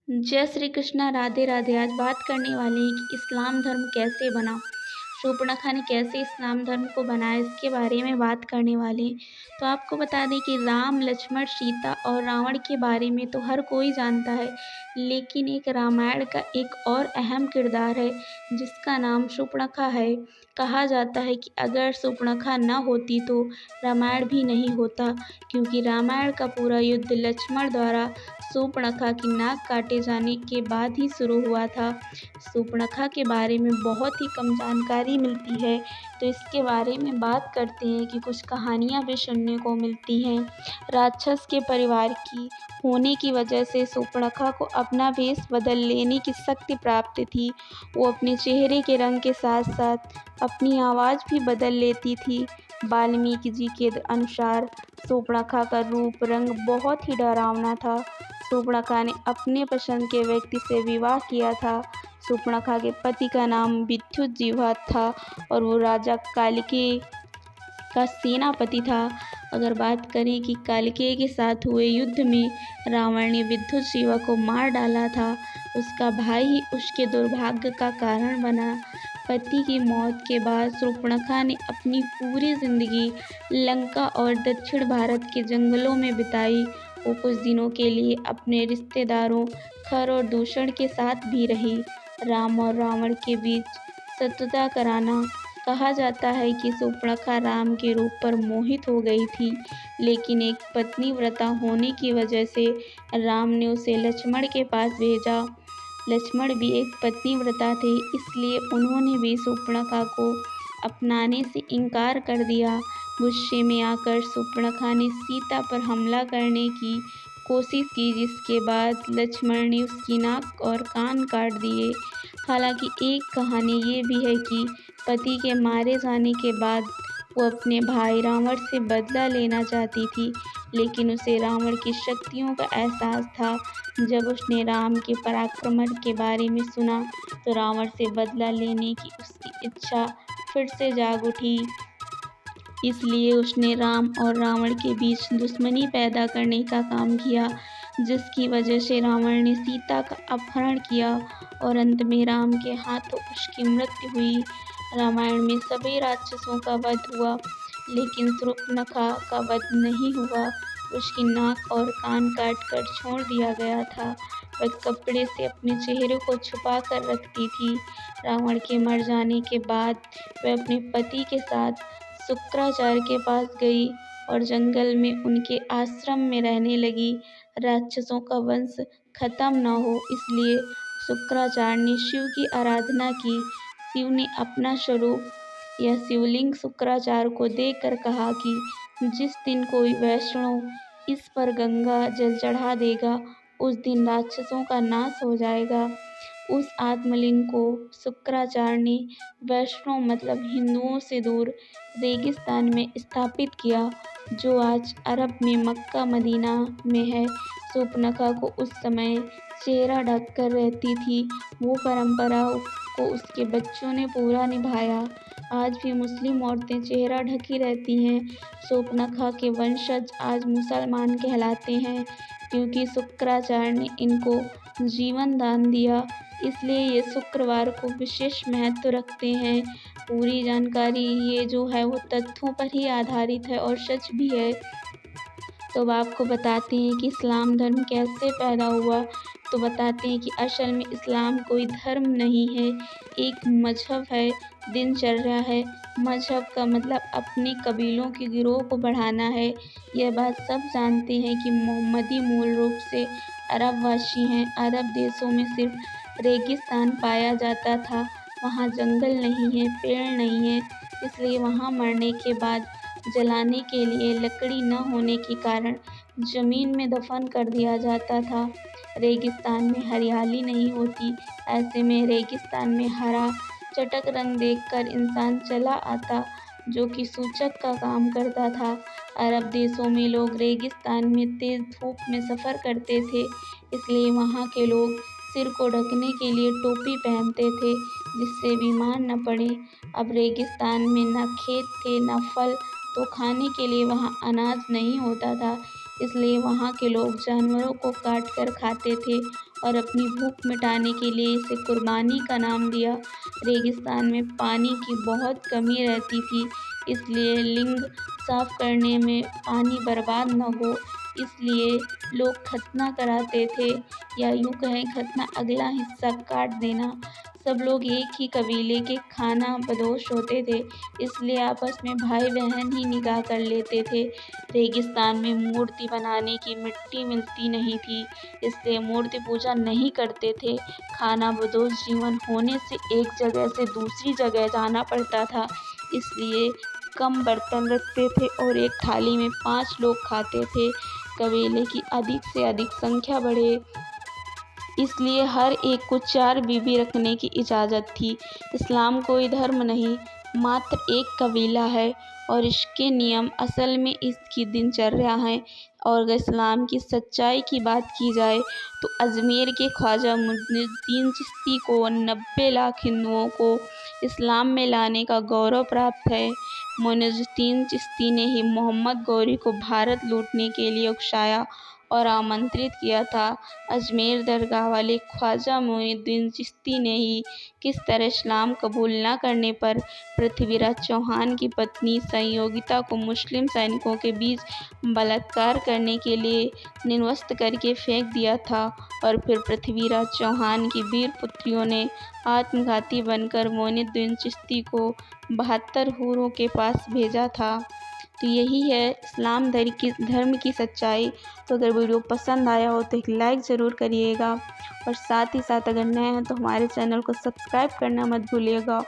जय श्री कृष्णा, राधे राधे। आज बात करने वाले हैं कि इस्लाम धर्म कैसे बना। शूर्पणखा ने कैसे इस्लाम धर्म को बनाया, इसके बारे में बात करने वाले हैं। तो आपको बता दें कि राम, लक्ष्मण, सीता और रावण के बारे में तो हर कोई जानता है, लेकिन एक रामायण का एक और अहम किरदार है जिसका नाम शूर्पणखा है। कहा जाता है कि अगर शूर्पणखा न होती तो रामायण भी नहीं होता, क्योंकि रामायण का पूरा युद्ध लक्ष्मण द्वारा शूर्पणखा की नाक काटे जाने के बाद ही शुरू हुआ था। शूर्पणखा के बारे में बहुत ही कम जानकारी मिलती है, तो इसके बारे में बात करते हैं कि कुछ कहानियाँ भी सुनने को मिलती हैं। राक्षस के परिवार की होने की वजह से शूर्पणखा को अपना वेश बदल लेने की शक्ति प्राप्त थी। वो अपने चेहरे के रंग के साथ साथ अपनी आवाज़ भी बदल लेती थी। वाल्मीकि जी के अनुसार शूर्पणखा का रूप रंग बहुत ही डरावना था। शूर्पणखा ने अपने पसंद के व्यक्ति से विवाह किया था। शूर्पणखा के पति का नाम विद्युज्जीवा था और वो राजा कालिकेय का सेनापति था। अगर बात करें कि कालिकेय के साथ हुए युद्ध में रावण ने विद्युज्जीवा को मार डाला था, उसका भाई ही उसके दुर्भाग्य का कारण बना। पति की मौत के बाद शूर्पणखा ने अपनी पूरी जिंदगी लंका और दक्षिण भारत के जंगलों में बिताई। वो कुछ दिनों के लिए अपने रिश्तेदारों खर और दूषण के साथ भी रही। राम और रावण के बीच शत्रुता कराना। कहा जाता है कि शूर्पणखा राम के रूप पर मोहित हो गई थी, लेकिन एक पतिव्रता होने की वजह से राम ने उसे लक्ष्मण के पास भेजा। लक्ष्मण भी एक पतिव्रता थे, इसलिए उन्होंने भी शूर्पणखा को अपनाने से इनकार कर दिया। गुस्से में आकर शूर्पणखा ने सीता पर हमला करने की कोशिश की, जिसके बाद लक्ष्मण ने उसकी नाक और कान काट दिए। हालांकि एक कहानी ये भी है कि पति के मारे जाने के बाद वो अपने भाई रावण से बदला लेना चाहती थी, लेकिन उसे रावण की शक्तियों का एहसास था। जब उसने राम के पराक्रम के बारे में सुना तो रावण से बदला लेने की उसकी इच्छा फिर से जाग उठी। इसलिए उसने राम और रावण के बीच दुश्मनी पैदा करने का काम किया, जिसकी वजह से रावण ने सीता का अपहरण किया और अंत में राम के हाथों उसकी मृत्यु हुई। रामायण में सभी राक्षसों का वध हुआ, लेकिन शूर्पणखा का वध नहीं हुआ। उसकी नाक और कान काट कर छोड़ दिया गया था। वह कपड़े से अपने चेहरे को छुपा कर रखती थी। रावण के मर जाने के बाद वह अपने पति के साथ शुक्राचार्य के पास गई और जंगल में उनके आश्रम में रहने लगी। राक्षसों का वंश खत्म न हो, इसलिए शुक्राचार्य ने शिव की आराधना की। शिव ने अपना स्वरूप या शिवलिंग शुक्राचार्य को देकर कहा कि जिस दिन कोई वैष्णव इस पर गंगा जल चढ़ा देगा, उस दिन राक्षसों का नाश हो जाएगा। उस आत्मलिंग को शुक्राचार्य ने वैष्णव मतलब हिंदुओं से दूर रेगिस्तान में स्थापित किया, जो आज अरब में मक्का मदीना में है। शूर्पणखा को उस समय चेहरा ढक कर रहती थी। वो परंपरा को उसके बच्चों ने पूरा निभाया। आज भी मुस्लिम औरतें चेहरा ढकी रहती हैं। शूर्पणखा के वंशज आज मुसलमान कहलाते हैं, क्योंकि शुक्राचार्य ने इनको जीवन दान दिया। इसलिए ये शुक्रवार को विशेष महत्व रखते हैं। पूरी जानकारी ये जो है वो तथ्यों पर ही आधारित है और सच भी है। तो अब आपको बताते हैं कि इस्लाम धर्म कैसे पैदा हुआ। तो बताते हैं कि असल में इस्लाम कोई धर्म नहीं है, एक मजहब है, दिनचर्या है। मजहब का मतलब अपने कबीलों के गिरोह को बढ़ाना है। यह बात सब जानते हैं कि मोहम्मदी मूल रूप से अरबवासी हैं। अरब देशों में सिर्फ रेगिस्तान पाया जाता था। वहाँ जंगल नहीं है, पेड़ नहीं है, इसलिए वहाँ मरने के बाद जलाने के लिए लकड़ी न होने के कारण जमीन में दफन कर दिया जाता था। रेगिस्तान में हरियाली नहीं होती, ऐसे में रेगिस्तान में हरा चटक रंग देखकर इंसान चला आता, जो कि सूचक का काम करता था। अरब देशों में लोग रेगिस्तान में तेज धूप में सफ़र करते थे, इसलिए वहाँ के लोग सिर को ढकने के लिए टोपी पहनते थे, जिससे बीमार न पड़े। अब रेगिस्तान में न खेत थे न फल, तो खाने के लिए वहाँ अनाज नहीं होता था। इसलिए वहाँ के लोग जानवरों को काट कर खाते थे और अपनी भूख मिटाने के लिए इसे कुर्बानी का नाम दिया। रेगिस्तान में पानी की बहुत कमी रहती थी, इसलिए लिंग साफ करने में पानी बर्बाद न हो, इसलिए लोग खतना कराते थे, या यूँ कहें खतना अगला हिस्सा काट देना। सब लोग एक ही कबीले के खाना बदोश होते थे, इसलिए आपस में भाई बहन ही निकाह कर लेते थे। रेगिस्तान में मूर्ति बनाने की मिट्टी मिलती नहीं थी, इसलिए मूर्ति पूजा नहीं करते थे। खाना बदोश जीवन होने से एक जगह से दूसरी जगह जाना पड़ता था, इसलिए कम बर्तन रखते थे और एक थाली में 5 लोग खाते थे। कबीले की अधिक से अधिक संख्या बढ़े, इसलिए हर एक को 4 बीवी रखने की इजाज़त थी। इस्लाम कोई धर्म नहीं, मात्र एक कबीला है और इसके नियम असल में इसकी दिनचर्या हैं। और अगर इस्लाम की सच्चाई की बात की जाए तो अजमेर के ख्वाजा मुइनुद्दीन चिश्ती को 90 लाख हिंदुओं को इस्लाम में लाने का गौरव प्राप्त है। मुइनुद्दीन चिश्ती ने ही मोहम्मद गौरी को भारत लूटने के लिए उकसाया और आमंत्रित किया था। अजमेर दरगाह वाले ख्वाजा मुइनुद्दीन चिश्ती ने ही किस तरह इस्लाम कबूल न करने पर पृथ्वीराज चौहान की पत्नी संयोगिता को मुस्लिम सैनिकों के बीच बलात्कार करने के लिए निर्वस्त्र करके फेंक दिया था और फिर पृथ्वीराज चौहान की वीर पुत्रियों ने आत्मघाती बनकर मुइनुद्दीन चिश्ती को 72 हूरों के पास भेजा था। तो यही है इस्लाम धर्म की सच्चाई। तो अगर वीडियो पसंद आया हो तो एक लाइक ज़रूर करिएगा और साथ ही साथ अगर नए हैं तो हमारे चैनल को सब्सक्राइब करना मत भूलिएगा